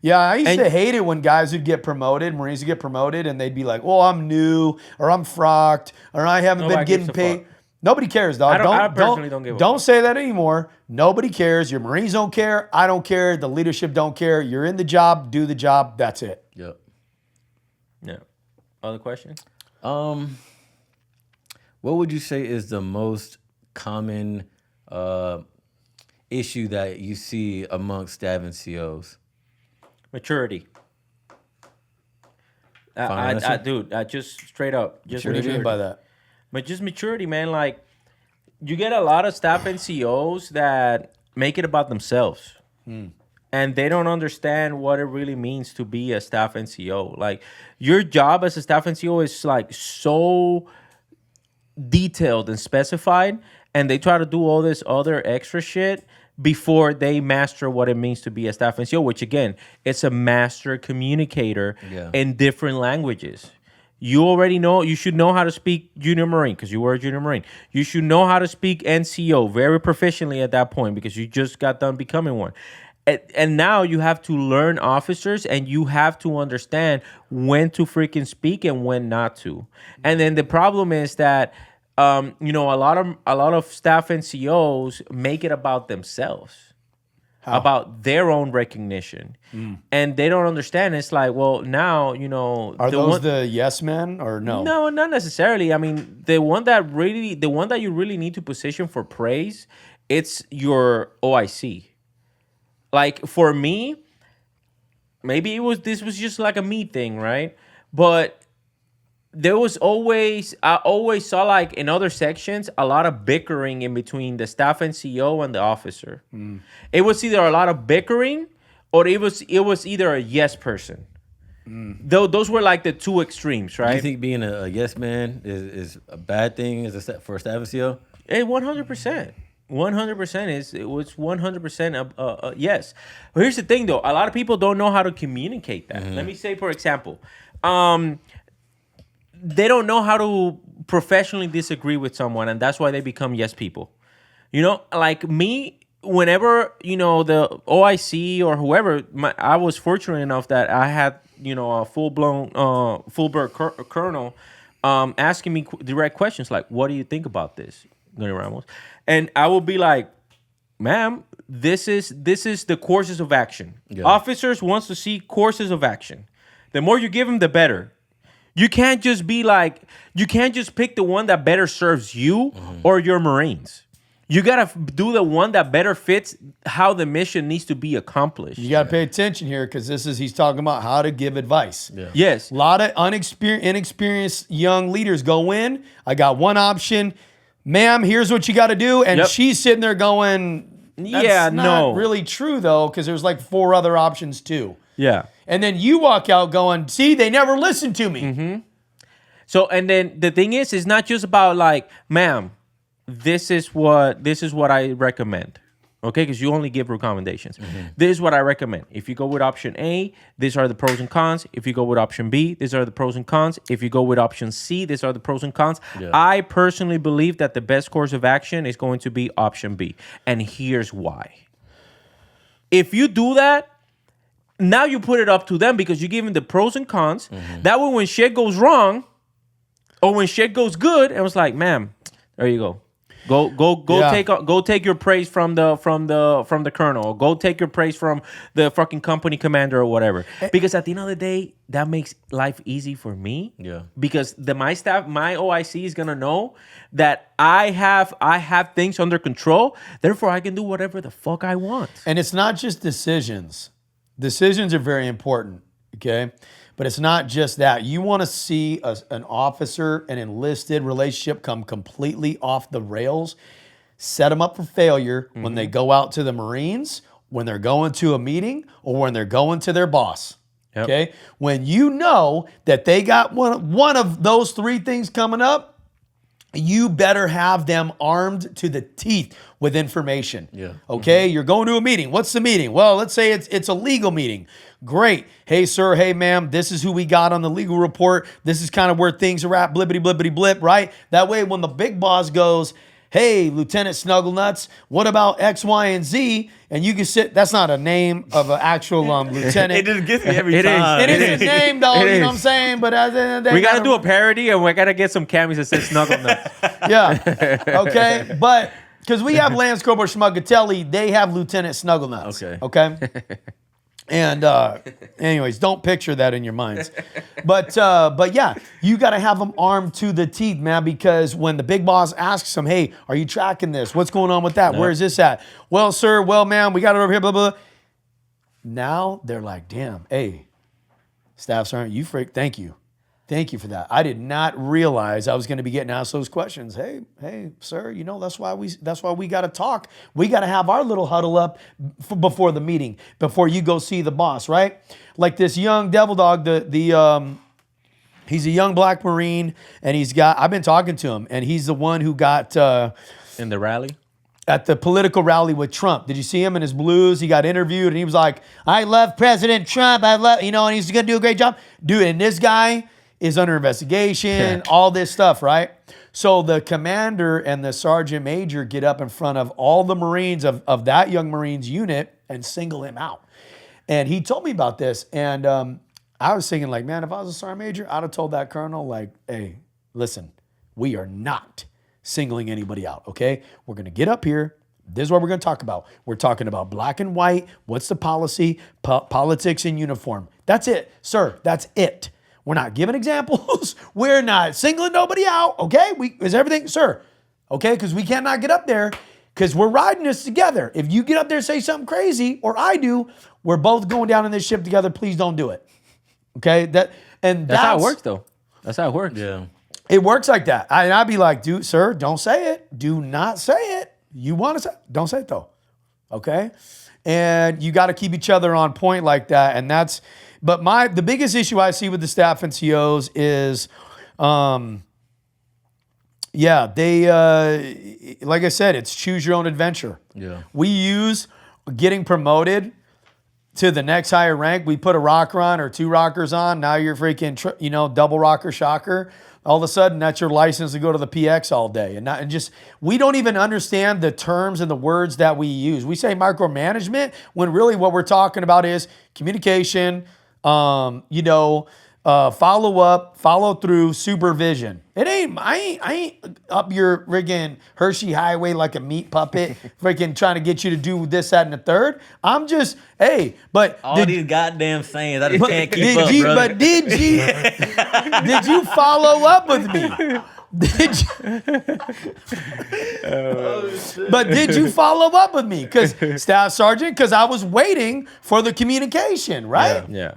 Yeah, I used to hate it when guys would get promoted, Marines would get promoted, and they'd be like, "Well, I'm new, or I'm frocked, or I haven't been getting paid." Nobody cares, dog. I personally don't give a fuck. Don't say that anymore. Nobody cares. Your Marines don't care. I don't care. The leadership don't care. You're in the job. Do the job. That's it. Yep. Yeah. Other questions? What would you say is the most common issue that you see amongst staff NCOs? Maturity. Dude, just straight up. Just What do you mean by that? But just maturity, man. Like, you get a lot of staff NCOs that make it about themselves. And they don't understand what it really means to be a staff NCO. Like, your job as a staff NCO is, like, so detailed and specified, and they try to do all this other extra shit before they master what it means to be a staff NCO, which, again, it's a master communicator in different languages. You already know, you should know how to speak junior Marine because you were a junior Marine. You should know how to speak NCO very proficiently at that point because you just got done becoming one. And now you have to learn officers and you have to understand when to freaking speak and when not to. And then the problem is that a lot of staff NCOs make it about themselves, about their own recognition, and they don't understand. It's like, well, now Are those the yes men or no? No, not necessarily. I mean, the one that you really need to position for praise, it's your OIC. Like for me, maybe this was just like a me thing, right? But I always saw, like, in other sections, a lot of bickering in between the staff NCO and the officer. It was either a lot of bickering or it was either a yes person. Those were like the two extremes, right? Do you think being a yes man is a bad thing for a staff NCO? 100%. 100% it was 100% yes. But here's the thing, though. A lot of people don't know how to communicate that. Let me say, for example, they don't know how to professionally disagree with someone, and that's why they become yes people. Like me, whenever, the OIC or whoever, I was fortunate enough that I had, a full-blown, full-bird colonel asking me direct questions like, what do you think about this, Glenn Ramos? And I will be like, ma'am, this is the courses of action. Yeah. Officers wants to see courses of action. The more you give them, the better. You can't just pick the one that better serves you or your Marines. You got to do the one that better fits how the mission needs to be accomplished. You got to pay attention here because he's talking about how to give advice. Yeah. Yes. A lot of inexperienced young leaders go in. I got one option. Ma'am, here's what you got to do. And she's sitting there going, that's not really true, though, because there's like 4 other options, too. Yeah. And then you walk out going, see, they never listened to me. So, and then the thing is, it's not just about like, ma'am, this is what I recommend. Okay, because you only give recommendations. This is what I recommend. If you go with option A, these are the pros and cons. If you go with option B, these are the pros and cons. If you go with option C, these are the pros and cons. Yeah. I personally believe that the best course of action is going to be option B. And here's why. If you do that, now you put it up to them because you give them the pros and cons. That way, when shit goes wrong or when shit goes good, it was like, ma'am, there you go. Go take your praise from the colonel. Or go take your praise from the fucking company commander or whatever. Because at the end of the day, that makes life easy for me. Yeah. Because my staff, my OIC is gonna know that I have things under control. Therefore, I can do whatever the fuck I want. And it's not just decisions. Decisions are very important, okay? But it's not just that. You want to see an officer, an enlisted relationship come completely off the rails, set them up for failure when they go out to the Marines, when they're going to a meeting, or when they're going to their boss. Yep. Okay? When you know that they got one of those three things coming up, you better have them armed to the teeth with information. Yeah. Okay? You're going to a meeting. What's the meeting? Well, let's say it's a legal meeting. Great. Hey, sir. Hey, ma'am. This is who we got on the legal report. This is kind of where things are at. Blippity, blippity, blip, right? That way, when the big boss goes, hey, Lieutenant Snugglenuts, what about X, Y, and Z? And you can sit, that's not a name of an actual lieutenant. It just gets me every time. It is his name, though, you know what I'm saying? But at the end of the day, We got to do a parody and we got to get some cameos that say Snuggle Nuts. Yeah. Okay. But because we have Lance Corporal Schmuggatelli, they have Lieutenant Snugglenuts. Okay. And anyways, don't picture that in your minds. But yeah, you got to have them armed to the teeth, man, because when the big boss asks them, hey, are you tracking this? What's going on with that? Where is this at? Well, sir, well, ma'am, we got it over here, blah, blah. Now they're like, damn, hey, Staff Sergeant, you freak, thank you. Thank you for that. I did not realize I was going to be getting asked those questions. Hey, sir, you know, that's why we got to talk. We got to have our little huddle up before the meeting, before you go see the boss, right? Like this young devil dog, he's a young black Marine, and I've been talking to him, and he's the one who got In the rally? at the political rally with Trump. Did you see him in his blues? He got interviewed, and he was like, I love President Trump. and he's going to do a great job. Dude, and this guy is under investigation, all this stuff, right? So the commander and the sergeant major get up in front of all the Marines of that young Marines unit and single him out. And he told me about this, and I was thinking, like, man, if I was a sergeant major, I'd have told that colonel, like, hey, listen, we are not singling anybody out, okay? We're going to get up here. This is what we're going to talk about. We're talking about black and white. What's the policy? Politics in uniform. That's it, sir. That's it. We're not giving examples. We're not singling nobody out, okay? Is everything, sir? Okay, because we cannot get up there because we're riding this together. If you get up there and say something crazy, or I do, we're both going down in this ship together. Please don't do it. Okay? That's how it works, though. That's how it works. Yeah. It works like that. And I'd be like, dude, sir, don't say it. Do not say it. You want to say it? Don't say it, though. Okay? And you got to keep each other on point like that. And that's... But the biggest issue I see with the staff NCOs is, they, like I said, it's choose your own adventure. Yeah. We use getting promoted to the next higher rank. We put a rocker on or two rockers on. Now you're freaking, double rocker shocker. All of a sudden, that's your license to go to the PX all day. We don't even understand the terms and the words that we use. We say micromanagement when really what we're talking about is communication, follow up, follow through, supervision. I ain't up your friggin' Hershey Highway like a meat puppet, freaking trying to get you to do this, that, and the third. I'm just, but all these goddamn sayings, I just can't keep up, brother. But did you follow up with me? But did you follow up with me? Because Staff Sergeant, because I was waiting for the communication, right? Yeah.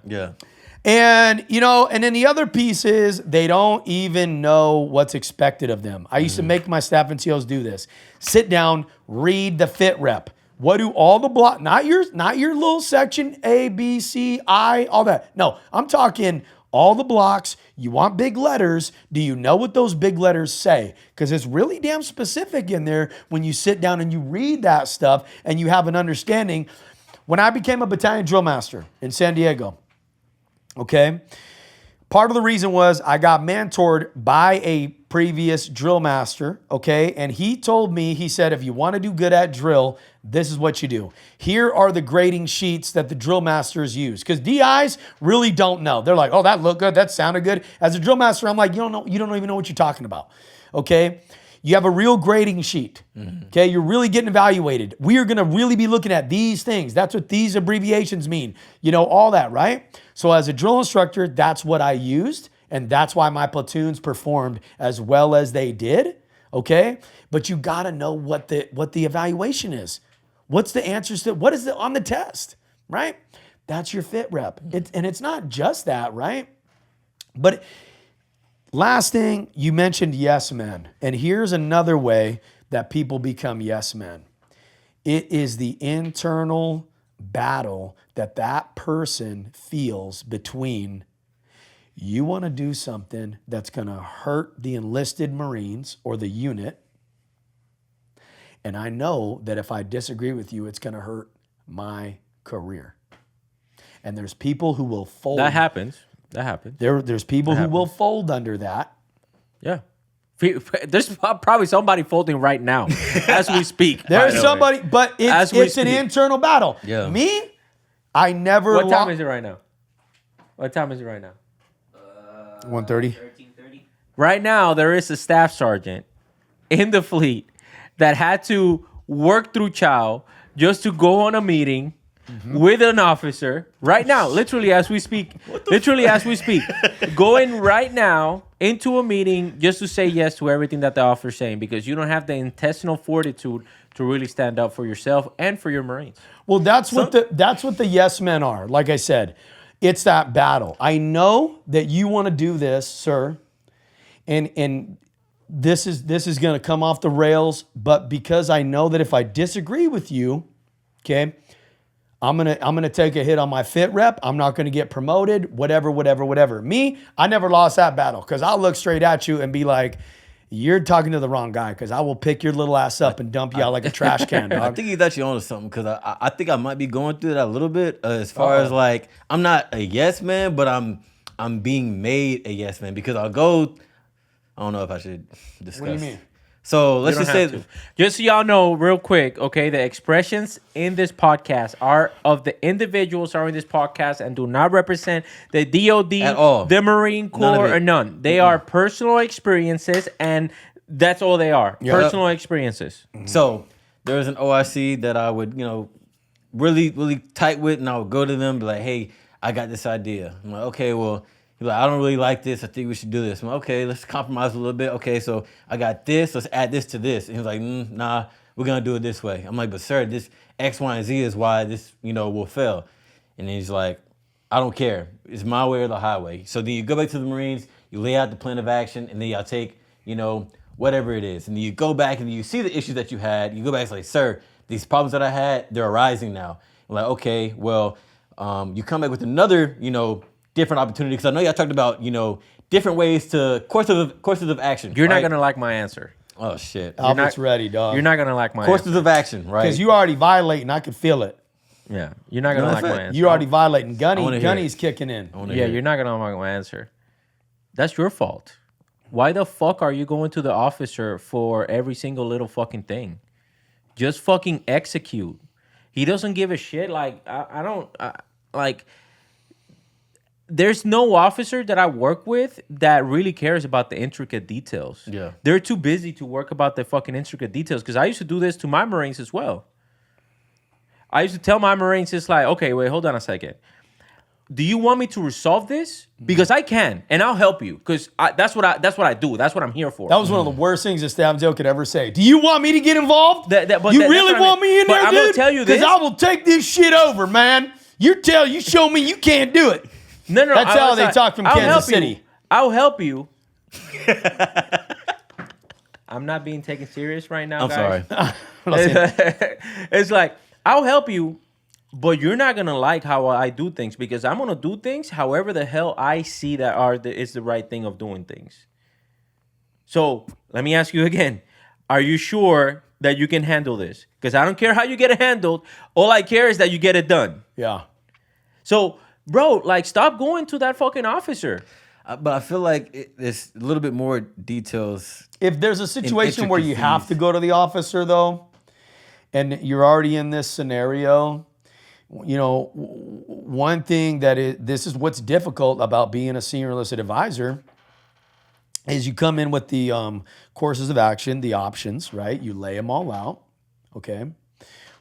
And, and then the other piece is they don't even know what's expected of them. I used to make my staff NCOs do this. Sit down, read the fit rep. What do all the block, not your little section A, B, C, I, all that. No, I'm talking all the blocks. You want big letters. Do you know what those big letters say? Because it's really damn specific in there when you sit down and you read that stuff and you have an understanding. When I became a battalion drill master in San Diego, okay, Part of the reason was I got mentored by a previous drill master, okay? And he told me, he said, if you want to do good at drill, this is what you do. Here are the grading sheets that the drill masters use. Because DIs really don't know. They're like, oh, that looked good, that sounded good. As a drill master, I'm like, you don't even know what you're talking about, okay? You have a real grading sheet, okay? You're really getting evaluated. We are gonna really be looking at these things. That's what these abbreviations mean. You know, all that, right? So as a drill instructor, that's what I used, and that's why my platoons performed as well as they did, okay? But you gotta know what the evaluation is. What's the answers to, what is it on the test, right? That's your fit rep. And it's not just that, right? But last thing, you mentioned yes men. And here's another way that people become yes men. It is the internal battle that person feels between you want to do something that's going to hurt the enlisted Marines or the unit. And I know that if I disagree with you, it's going to hurt my career. And there's people who will fold. That happens. There's people who will fold under that. Yeah. There's probably somebody folding right now as we speak. There's somebody, but it's an internal battle. Yeah. Me, I never. What time is it right now? 1:30. 13:30. Right now, there is a staff sergeant in the fleet that had to work through chow just to go on a meeting with an officer right now, literally as we speak. Going right now into a meeting just to say yes to everything that the officer's saying, because you don't have the intestinal fortitude to really stand up for yourself and for your Marines. Well, that's what the yes men are. Like I said, it's that battle. I know that you want to do this, sir, and this is going to come off the rails, but because I know that if I disagree with you, okay, I'm gonna take a hit on my fit rep. I'm not gonna get promoted. Whatever. Me, I never lost that battle because I'll look straight at you and be like, "You're talking to the wrong guy." Because I will pick your little ass up and dump you out like a trash can, dog. I think he's actually onto something because I think I might be going through that a little bit as far as like I'm not a yes man, but I'm being made a yes man because I'll go. I don't know if I should discuss. What do you mean? So let's just say, just so y'all know, real quick, okay, the expressions in this podcast are of the individuals are in this podcast and do not represent the DOD, at all. the Marine Corps, or none. They are personal experiences, and that's all they are. Yep. Personal experiences. So there was an OIC that I would, really, really tight with, and I would go to them and be like, hey, I got this idea. I'm like, okay, well, he's like, I don't really like this. I think we should do this. I'm like, okay, let's compromise a little bit. Okay, so I got this. Let's add this to this. And he was like, nah, we're going to do it this way. I'm like, but sir, this X, Y, and Z is why this, will fail. And he's like, I don't care. It's my way or the highway. So then you go back to the Marines, you lay out the plan of action, and then y'all take, whatever it is. And then you go back and you see the issues that you had. You go back and say, sir, these problems that I had, they're arising now. I'm like, okay, well, you come back with another, different opportunity, because I know y'all talked about, different ways to courses of action. You're not right? going to like my answer. Oh, shit. Albert's ready, dog. You're not going to like my Courses answer. of action, right? Because you already violating. I can feel it. Yeah, you're not going to like my answer. You already violating. wanna hear Gunny's kicking in. Yeah, you're not going to like my answer. That's your fault. Why the fuck are you going to the officer for every single little fucking thing? Just fucking execute. He doesn't give a shit. Like, I don't, like, there's no officer that I work with that really cares about the intricate details. Yeah. They're too busy to work about the fucking intricate details, because I used to do this to my Marines as well. I used to tell my Marines, it's like, okay, wait, hold on a second. Do you want me to resolve this? Because I can, and I'll help you. Because that's what I do. That's what I'm here for. That was one of the worst things that Stav Joe could ever say. Do you want me to get involved? You really want me in there, dude? I'm gonna tell you this. Because I will take this shit over, man. You show me you can't do it. No. That's how they talk from Kansas City. I'll help you. I'm not being taken serious right now, guys. I'm sorry. It's like, I'll help you, but you're not gonna like how I do things, because I'm gonna do things however the hell I see that is the right thing of doing things. So let me ask you again: are you sure that you can handle this? Because I don't care how you get it handled. All I care is that you get it done. Yeah. So, bro, like, stop going to that fucking officer. But I feel like there's a little bit more details. If there's a situation where you have to go to the officer, though, and you're already in this scenario, you know, one thing this is what's difficult about being a senior enlisted advisor is you come in with the courses of action, the options, right? You lay them all out, okay?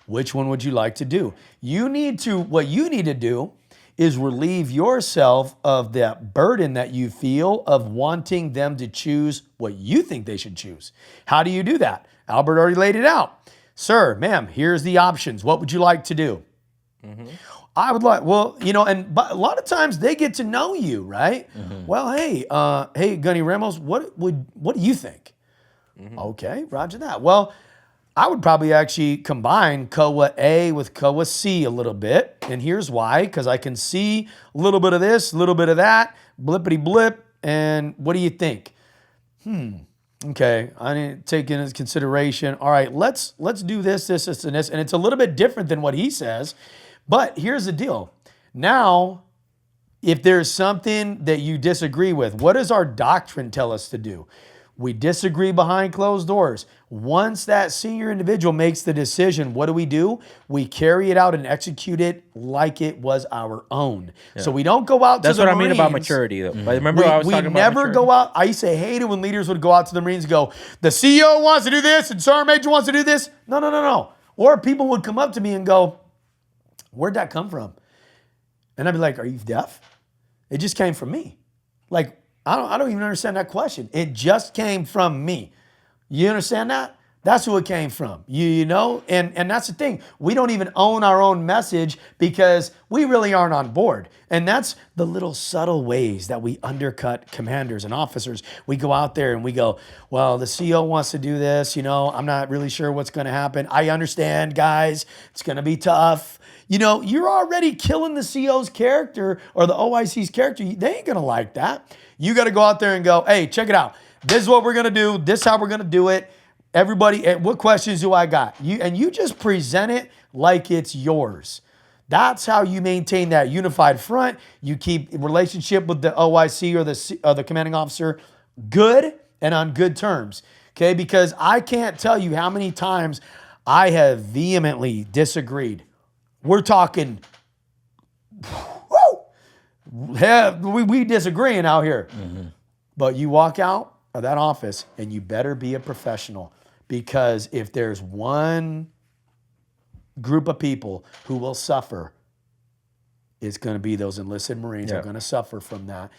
Which one would you like to do? What you need to do is relieve yourself of that burden that you feel of wanting them to choose what you think they should choose. How do you do that? Albert already laid it out. Sir, ma'am, here's the options. What would you like to do? Mm-hmm. I would like, but a lot of times they get to know you, right? Mm-hmm. Well, hey, Gunny Ramos, what do you think? Mm-hmm. Okay, roger that. Well, I would probably actually combine COA A with COA C a little bit. And here's why, because I can see a little bit of this, a little bit of that, blippity blip. And what do you think? Okay, I need to take into consideration. All right, let's do this, and this. And it's a little bit different than what he says. But here's the deal. Now, if there's something that you disagree with, what does our doctrine tell us to do? We disagree behind closed doors. Once that senior individual makes the decision, what do? We carry it out and execute it like it was our own. Yeah. So we don't go out to the Marines. That's what I mean about maturity, though. Mm-hmm. Remember I was talking about maturity? We never go out. I used to hate it when leaders would go out to the Marines and go, the CEO wants to do this and Sergeant Major wants to do this. No. Or people would come up to me and go, where'd that come from? And I'd be like, are you deaf? It just came from me. Like, I don't even understand that question. It just came from me. You understand that? That's who it came from. You know? And that's the thing. We don't even own our own message because we really aren't on board. And that's the little subtle ways that we undercut commanders and officers. We go out there and we go, well, the CO wants to do this. You know, I'm not really sure what's going to happen. I understand, guys. It's going to be tough. You know, you're already killing the CO's character or the OIC's character. They ain't going to like that. You got to go out there and go, hey, check it out. This is what we're going to do. This is how we're going to do it. Everybody, what questions do I got? You just present it like it's yours. That's how you maintain that unified front. You keep relationship with the OIC or the commanding officer good and on good terms. Okay, because I can't tell you how many times I have vehemently disagreed. We're talking, we disagreeing out here. Mm-hmm. But you walk out of that office and you better be a professional, because if there's one group of people who will suffer, it's going to be those enlisted Marines are going to suffer from that.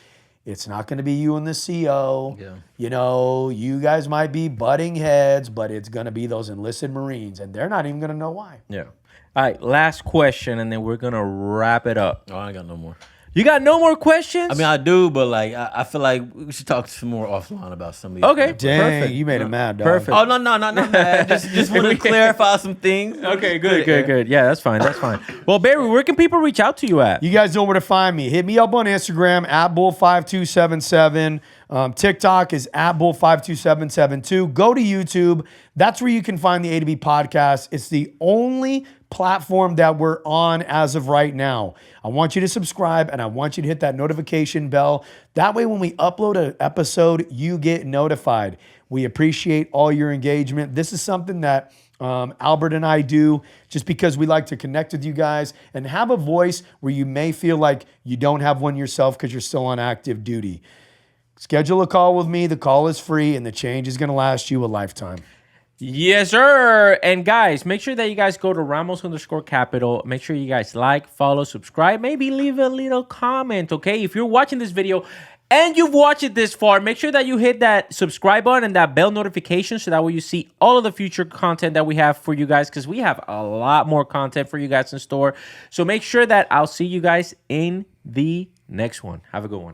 It's not going to be you and the CO. Yeah. You know, you guys might be butting heads, but it's going to be those enlisted Marines, and they're not even going to know why. Yeah. All right, last question, and then we're going to wrap it up. Oh, I ain't got no more. You got no more questions? I mean, I do, but like, I feel like we should talk some more offline about some of these. Okay, dang, perfect. You made him mad, dog. Perfect. Oh, no, not mad. Just want to clarify some things. Okay, good. Yeah, that's fine. Well, Barry, where can people reach out to you at? You guys know where to find me. Hit me up on Instagram at Bull5277. TikTok is at Bull52772. Go to YouTube. That's where you can find the A to B podcast. It's the only platform that we're on as of right now. I want you to subscribe and I want you to hit that notification bell. That way, when we upload an episode, you get notified. We appreciate all your engagement. This is something that Albert and I do just because we like to connect with you guys and have a voice where you may feel like you don't have one yourself because you're still on active duty. Schedule a call with me. The call is free and the change is going to last you a lifetime. Yes, sir. And guys, make sure that you guys go to Ramos_Capital. Make sure you guys like, follow, subscribe, maybe leave a little comment, okay? If you're watching this video and you've watched it this far, make sure that you hit that subscribe button and that bell notification so that way you see all of the future content that we have for you guys, because we have a lot more content for you guys in store. So make sure that I'll see you guys in the next one. Have a good one.